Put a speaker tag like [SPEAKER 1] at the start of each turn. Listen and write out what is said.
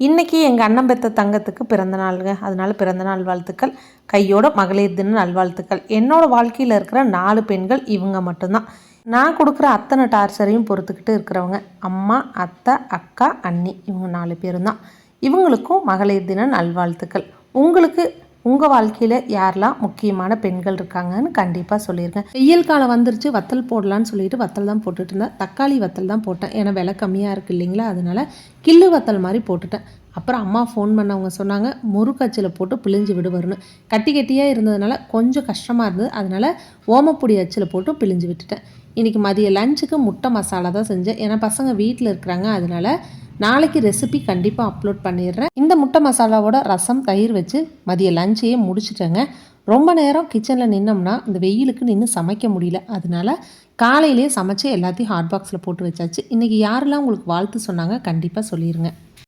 [SPEAKER 1] இன்றைக்கி எங்கள் அண்ணன் பெத்த தங்கத்துக்கு பிறந்த நாளுங்க. அதனால் பிறந்தநாள் வாழ்த்துக்கள். கையோட மகளிர் தின நல்வாழ்த்துக்கள். என்னோடய வாழ்க்கையில் இருக்கிற 4 பெண்கள் இவங்க மட்டும்தான். நான் கொடுக்குற அத்தனை டார்ச்சரையும் பொறுத்துக்கிட்டு இருக்கிறவங்க அம்மா, அத்தை, அக்கா, அண்ணி. இவங்க 4 பேரும் தான். இவங்களுக்கும் மகளிர் தின நல்வாழ்த்துக்கள். உங்களுக்கு உங்கள் வாழ்க்கையில் யாரெல்லாம் முக்கியமான பெண்கள் இருக்காங்கன்னு கண்டிப்பாக சொல்லியிருக்கேன். வெயில் காலம் வந்துருச்சு, வத்தல் போடலான்னு சொல்லிட்டு வத்தல் தான் போட்டுட்டு இருந்தேன். தக்காளி வத்தல் தான் போட்டேன், ஏன்னா விலை கம்மியாக இருக்குது இல்லைங்களா, அதனால் கில்லு வத்தல் மாதிரி போட்டுட்டேன். அப்புறம் அம்மா ஃபோன் பண்ணவங்க சொன்னாங்க, முறுக்கச்சில் போட்டு பிழிஞ்சு விடுவாருன்னு. கட்டி கட்டியாக இருந்ததுனால கொஞ்சம் கஷ்டமாக இருந்தது, அதனால் ஓமப்பொடி அச்சில் போட்டு பிழிஞ்சு விட்டுட்டேன். இன்றைக்கி மதிய லஞ்சுக்கு முட்டை மசாலா தான் செஞ்சேன், ஏன்னா பசங்க வீட்டில் இருக்கிறாங்க. அதனால் நாளைக்கு ரெசிபி கண்டிப்பாக அப்லோட் பண்ணிடுறேன். இந்த முட்டை மசாலாவோட ரசம், தயிர் வச்சு மதிய லஞ்சையே முடிச்சுட்டேங்க. ரொம்ப நேரம் கிச்சனில் நின்னோம்னா இந்த வெயிலுக்கு நின்று சமைக்க முடியல. அதனால காலையிலேயே சமைச்சு எல்லாத்தையும் ஹாட் பாக்ஸில் போட்டு வச்சாச்சு. இன்றைக்கி யாரெல்லாம் உங்களுக்கு வாழ்த்து சொன்னாங்க கண்டிப்பாக சொல்லிடுங்க.